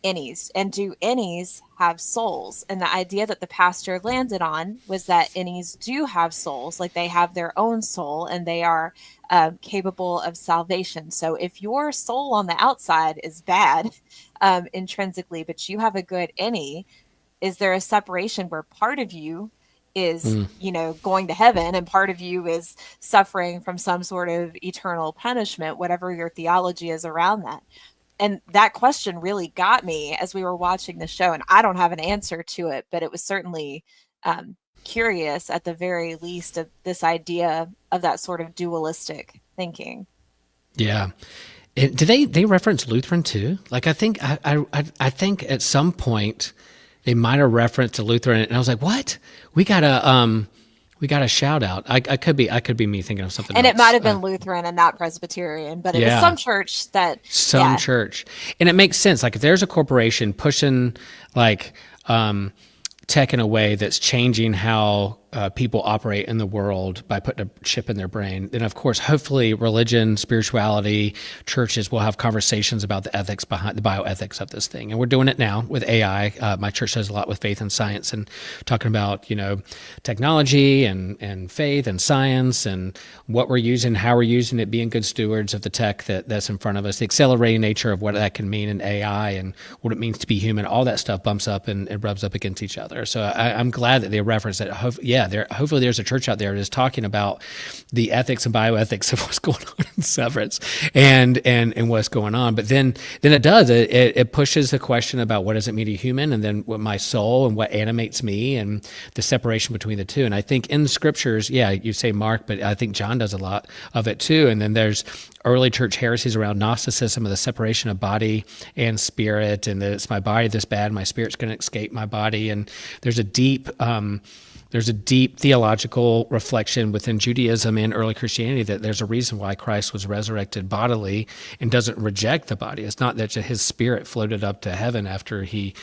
innies, and do innies have souls? And the idea that the pastor landed on was that innies do have souls, like they have their own soul and they are capable of salvation. So if your soul on the outside is bad intrinsically, but you have a good innie, is there a separation where part of you is Mm. going to heaven and part of you is suffering from some sort of eternal punishment, whatever your theology is around that? And that question really got me as we were watching the show. And I don't have an answer to it, but it was certainly curious at the very least of this idea of that sort of dualistic thinking. Yeah. Do they reference Lutheran too? Like I think at some point they might have referenced to Lutheran, and I was like, what? We gotta We got a shout out. I could be me thinking of something And it might else. have been Lutheran and not Presbyterian, but it was Yeah, some church that, some yeah. church, and it makes sense. Like if there's a corporation pushing like tech in a way that's changing how people operate in the world by putting a chip in their brain, then of course, hopefully, religion, spirituality, churches will have conversations about the ethics behind the bioethics of this thing. And we're doing it now with AI. My church does a lot with faith and science, and talking about technology and faith and science and what we're using, how we're using it, being good stewards of the tech that's in front of us, the accelerating nature of what that can mean in AI and what it means to be human. All that stuff bumps up and it rubs up against each other. So I'm glad that they reference that. Hopefully there's a church out there that is talking about the ethics and bioethics of what's going on in Severance and what's going on. But then it pushes the question about what does it mean to be human, and then what my soul and what animates me, and the separation between the two. And I think in the scriptures, you say Mark, but I think John does a lot of it too. And then there's early church heresies around Gnosticism, of the separation of body and spirit, and that it's my body this bad, my spirit's going to escape my body. And there's a deep theological reflection within Judaism and early Christianity that there's a reason why Christ was resurrected bodily and doesn't reject the body. It's not that his spirit floated up to heaven after he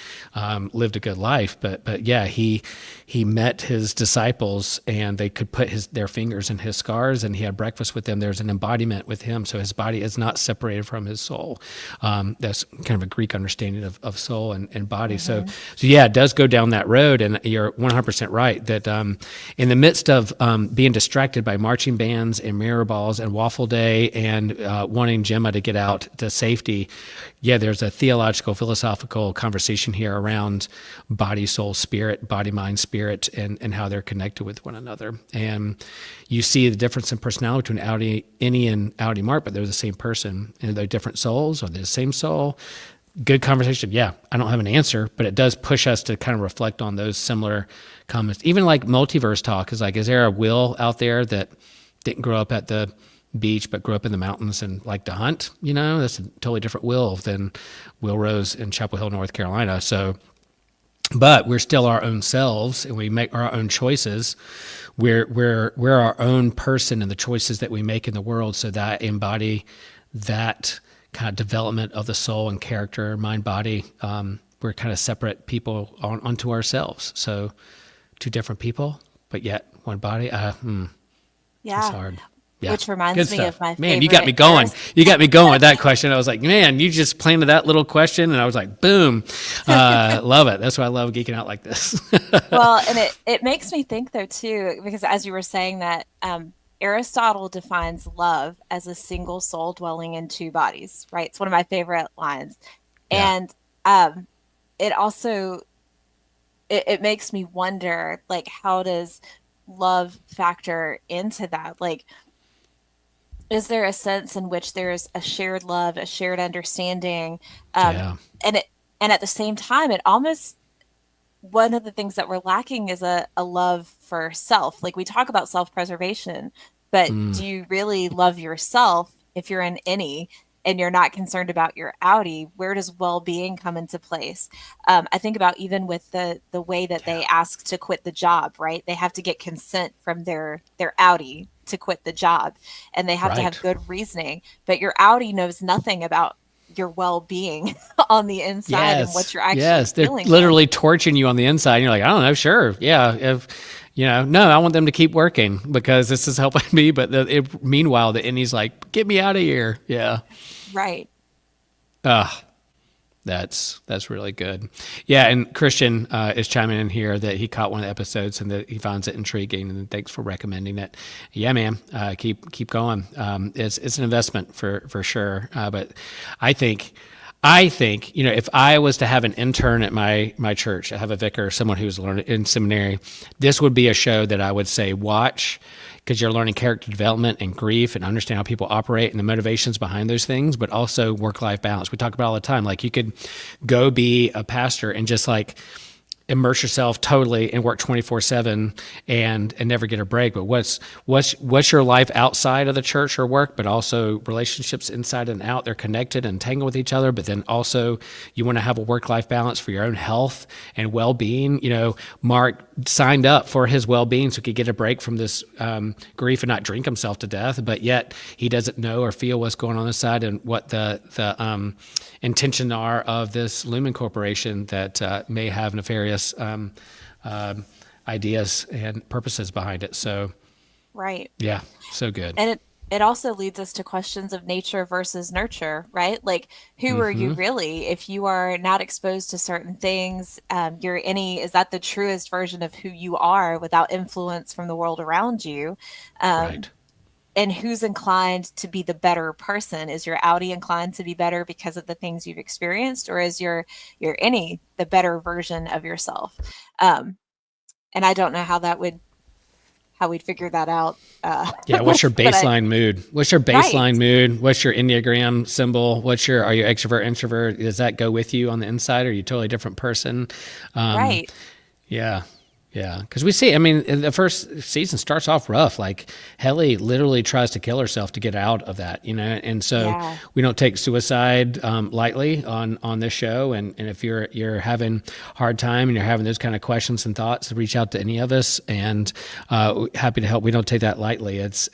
lived a good life, but he met his disciples and they could put their fingers in his scars, and he had breakfast with them. There's an embodiment with him, so his body is not separated from his soul. That's kind of a Greek understanding of soul and body. Mm-hmm. So it does go down that road, and you're 100% right that in the midst of being distracted by marching bands and mirror balls and waffle day and wanting Gemma to get out to safety, there's a theological, philosophical conversation here around body, soul, spirit, body, mind, spirit, and how they're connected with one another. And you see the difference in personality between Innie and Audi Mark, but they're the same person. And they're different souls, or they're the same soul. Good conversation. I don't have an answer, but it does push us to kind of reflect on those similar comments. Even like multiverse talk is like, is there a Will out there that didn't grow up at the beach but grew up in the mountains and liked to hunt? That's a totally different Will than Will Rose in Chapel Hill, North Carolina. So, but we're still our own selves, and we make our own choices. We're our own person and the choices that we make in the world, so that embody that kind of development of the soul and character, mind, body. We're kind of separate people onto ourselves. So two different people, but yet one body. Yeah. It's hard. Yeah. Which reminds me of my favorite. Man, you got me going. You got me going with that question. I was like, man, you just planted that little question, and I was like, boom. Love it. That's why I love geeking out like this. Well, and it makes me think, though, too, because as you were saying that, Aristotle defines love as a single soul dwelling in two bodies, right? It's one of my favorite lines. Yeah. And it also, it makes me wonder, like, how does love factor into that? Like, is there a sense in which there's a shared love, a shared understanding? And at the same time, it almost, one of the things that we're lacking is a love for self. Like, we talk about self-preservation, but do you really love yourself if you're an Innie and you're not concerned about your Audi? Where does well-being come into place? I think about even with the way that they ask to quit the job, right? They have to get consent from their Audi to quit the job, and they have to have good reasoning. But your Audi knows nothing about your well-being on the inside and what you're actually feeling. They're literally torching you on the inside, and you're like, I don't know, sure, no, I want them to keep working because this is helping me. But meanwhile, the Innie's like, get me out of here. Yeah, right. That's really good. Yeah, and Christian is chiming in here that he caught one of the episodes and that he finds it intriguing, and thanks for recommending it. Yeah, man, keep going. It's an investment for sure. But I think if I was to have an intern at my church, I have a vicar, someone who's learning in seminary, this would be a show that I would say watch, because you're learning character development and grief and understand how people operate and the motivations behind those things, but also work-life balance. We talk about it all the time. Like, you could go be a pastor and just like immerse yourself totally and work 24/7 and never get a break. But what's your life outside of the church or work, but also relationships inside and out. They're connected and tangled with each other, but then also you want to have a work-life balance for your own health and well-being. Mark signed up for his well-being so he could get a break from this grief and not drink himself to death, but yet he doesn't know or feel what's going on inside and what the intention are of this Lumen Corporation that may have nefarious ideas and purposes behind it. So, Right. yeah, so good. And it also leads us to questions of nature versus nurture, right? Like, who are you really? If you are not exposed to certain things, is that the truest version of who you are without influence from the world around you? Um, Right. and who's inclined to be the better person? Is your Audi inclined to be better because of the things you've experienced, or is your Innie the better version of yourself? Um, and I don't know how we'd figure that out. Yeah, what's your But baseline mood? What's your right, baseline mood? What's your Enneagram symbol? Are you extrovert, introvert? Does that go with you on the inside? Or are you a totally different person? Um, right, yeah. Yeah. Because we see, I mean, the first season starts off rough. Like Helly literally tries to kill herself to get out of that, and so yeah, we don't take suicide lightly on this show. And if you're having a hard time and you're having those kind of questions and thoughts, reach out to any of us and happy to help. We don't take that lightly. It's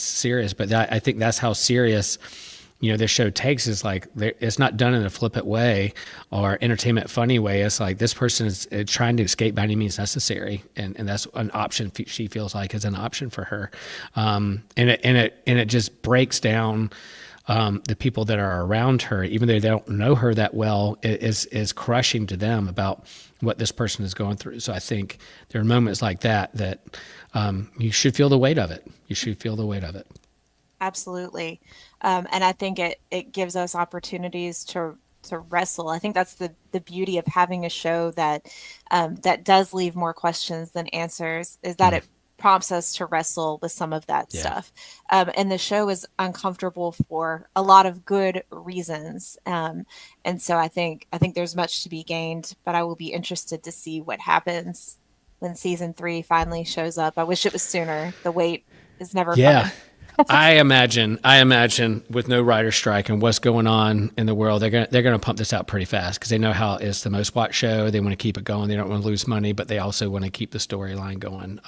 serious, but I think that's how serious this show takes is like it's not done in a flippant way or entertainment funny way. It's like this person is trying to escape by any means necessary, and that's an option she feels like is an option for her, and it just breaks down the people that are around her, even though they don't know her that well. It is crushing to them about what this person is going through. So I think there are moments like that you should feel the weight of it. You should feel the weight of it. absolutely. And I think it gives us opportunities to wrestle. I think that's the beauty of having a show that does leave more questions than answers, is that it prompts us to wrestle with some of that Yeah. stuff. And the show is uncomfortable for a lot of good reasons. And so I think there's much to be gained, but I will be interested to see what happens when season 3 finally shows up. I wish it was sooner. The wait is never Yeah. fun. I imagine with no writer strike and what's going on in the world, they're gonna pump this out pretty fast because they know how it's the most watched show. They want to keep it going. They don't want to lose money, but they also want to keep the storyline going.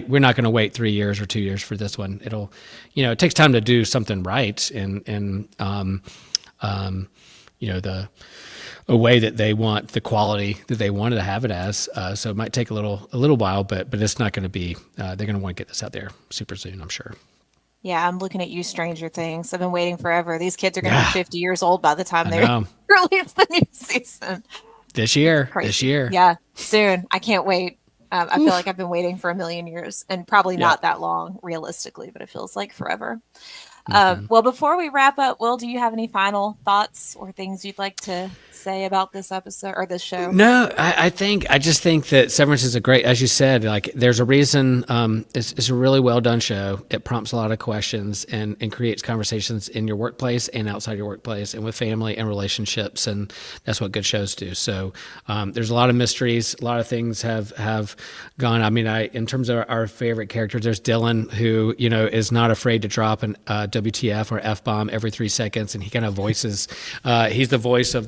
We're not going to wait 3 years or 2 years for this one. It takes time to do something right and the a way that they want the quality that they wanted to have it as. So it might take a little while, but it's not going to be. They're going to want to get this out there super soon, I'm sure. Yeah, I'm looking at you, Stranger Things. I've been waiting forever. These kids are going to be Yeah, 50 years old by the time I they know. release the new season. This year, this Crazy. year. Yeah, soon. I can't wait. I feel like I've been waiting for a million years, and probably Yeah. not that long realistically, but it feels like forever. Well, before we wrap up, Will, do you have any final thoughts or things you'd like to say about this episode or this show? No, I just think that Severance is a great, as you said, like there's a reason. It's a really well done show. It prompts a lot of questions and creates conversations in your workplace and outside your workplace and with family and relationships, and that's what good shows do. So there's a lot of mysteries, a lot of things have gone. I mean, in terms of our favorite characters, there's Dylan who is not afraid to drop an WTF or F bomb every 3 seconds, and he kind of voices. He's the voice of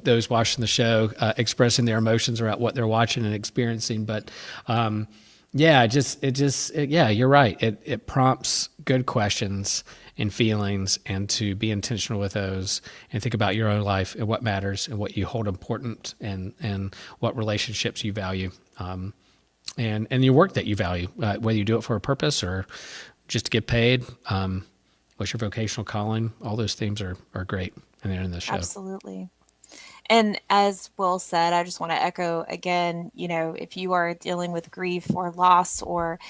those watching the show, expressing their emotions about what they're watching and experiencing. But yeah, yeah, you're right. It prompts good questions and feelings, and to be intentional with those and think about your own life and what matters and what you hold important and what relationships you value. And your work that you value, whether you do it for a purpose or just to get paid. What's your vocational calling? All those themes are great, and they're in this show. Absolutely. And as Will said, I just want to echo again, if you are dealing with grief or loss or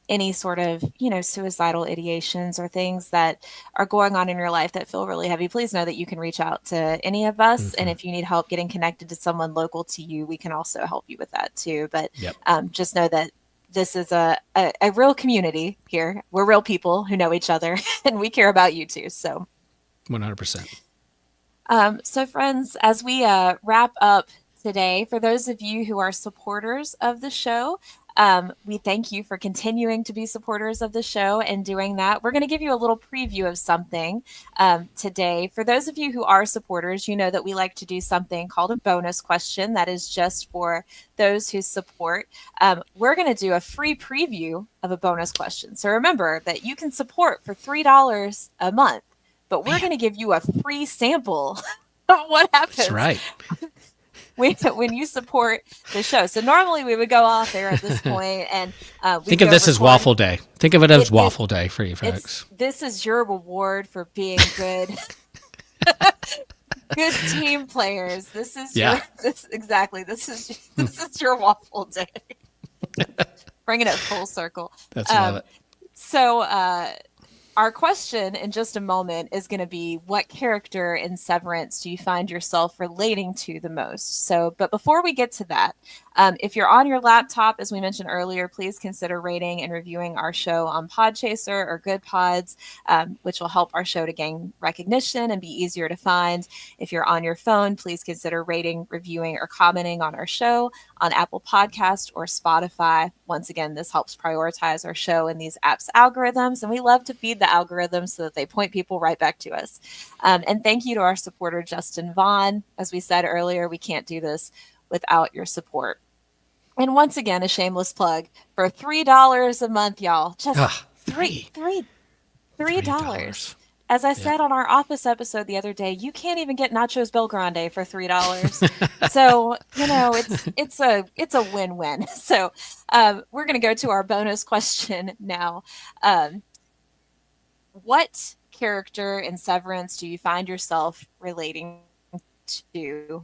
any sort of, suicidal ideations or things that are going on in your life that feel really heavy, please know that you can reach out to any of us. And if you need help getting connected to someone local to you, we can also help you with that too. But Yep. just know that this is a real community here. We're real people who know each other and we care about you too. So 100%. so, friends, as we wrap up today. For those of you who are supporters of the show, we thank you for continuing to be supporters of the show and doing that. We're going to give you a little preview of something today. For those of you who are supporters, you know that we like to do something called a bonus question that is just for those who support. We're going to do a free preview of a bonus question. So remember that you can support for $3 a month, but we're going to give you a free sample of what That's happens right. when you support the show. So normally we would go off air at this point and we'd Think of go this as record. waffle day. Think of it as It waffle day for you folks. this is your reward for being good good team players. This is Yeah. this exactly. This is your waffle day. Bringing it full circle. That's love it. So our question in just a moment is going to be, what character in Severance do you find yourself relating to the most? So, but before we get to that, if you're on your laptop, as we mentioned earlier, please consider rating and reviewing our show on Podchaser or Good Pods, which will help our show to gain recognition and be easier to find. If you're on your phone, please consider rating, reviewing, or commenting on our show on Apple Podcast or Spotify. Once again, this helps prioritize our show in these apps' algorithms, and we love to feed the algorithms so that they point people right back to us. And thank you to our supporter, Justin Vaughn. As we said earlier, we can't do this without your support. And once again, a shameless plug for $3 a month, y'all. Just $3. As I said on our Office episode the other day, you can't even get Nachos Bel Grande for $3. So it's a win-win. So we're going to go to our bonus question now. What character in Severance do you find yourself relating to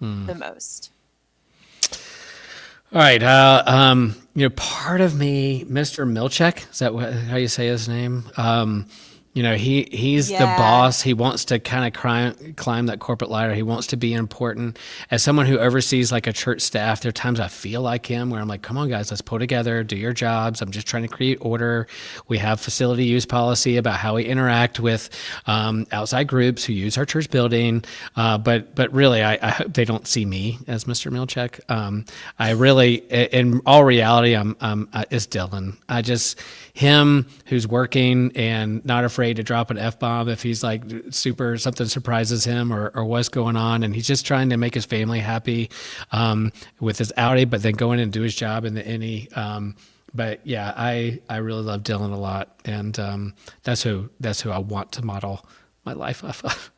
the most? All right. Part of me, Mr. Milchek, is that how you say his name? He's the boss. He wants to kind of climb that corporate ladder. He wants to be important. As someone who oversees like a church staff, there are times I feel like him where I'm like, come on, guys, let's pull together, do your jobs. I'm just trying to create order. We have facility use policy about how we interact with outside groups who use our church building. But really, I hope they don't see me as Mr. Milchek. I really, in all reality, it's Dylan. Him who's working and not afraid to drop an F-bomb if he's like something surprises him or what's going on. And he's just trying to make his family happy with his Audi, but then go in and do his job in the Innie. But yeah, I really love Dylan a lot. And that's who I want to model my life off of.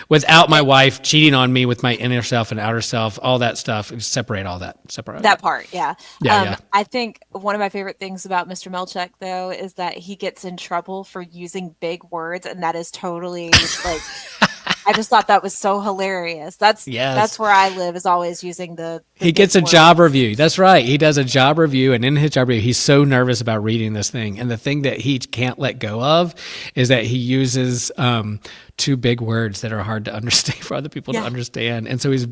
Without my wife cheating on me with my inner self and outer self, all that stuff, separate all that. That part, yeah. Yeah. I think one of my favorite things about Mr. Milchek, though, is that he gets in trouble for using big words, and that is totally like. I just thought that was so hilarious. That's where I live, is always using the he gets a job review. That's right. He does a job review, and in his job review, he's so nervous about reading this thing. And the thing that he can't let go of is that he uses two big words that are hard to understand for other people to understand. And so he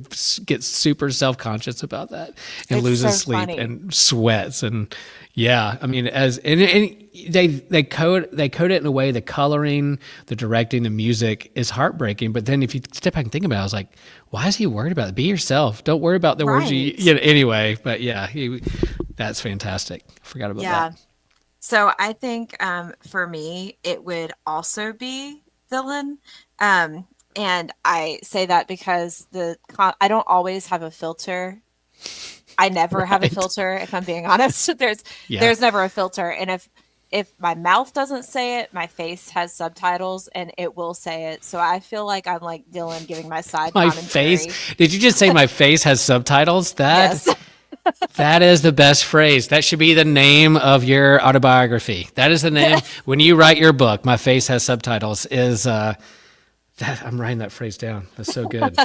gets super self-conscious about that and loses sleep and sweats. And yeah, I mean, they code it in a way, the coloring, the directing, the music is heartbreaking. But then if you step back and think about it, I was like, why is he worried about it? Be yourself. Don't worry about the words anyway. But yeah, that's fantastic. I forgot about that. So I think for me, it would also be Dylan. And I say that because I don't always have a filter. I never have a filter, if I'm being honest. There's never a filter. And if my mouth doesn't say it, my face has subtitles and it will say it. So I feel like I'm like Dylan giving my side commentary. Face? Did you just say my face has subtitles? Yes. That is the best phrase. That should be the name of your autobiography. That is the name. When you write your book, my face has subtitles, I'm writing that phrase down. That's so good.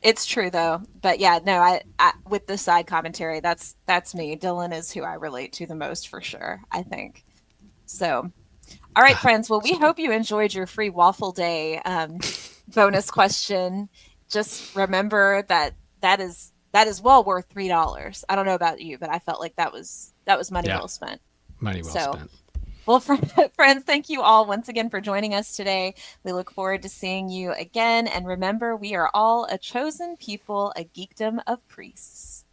It's true though. But yeah, no, I with the side commentary, that's me. Dylan is who I relate to the most for sure, I think. So, all right, friends. Well, we hope you enjoyed your free Waffle Day bonus question. Just remember that is well worth $3. I don't know about you, but I felt like that was money well spent. Money well spent. Well, friends, thank you all once again for joining us today. We look forward to seeing you again. And remember, we are all a chosen people, a geekdom of priests.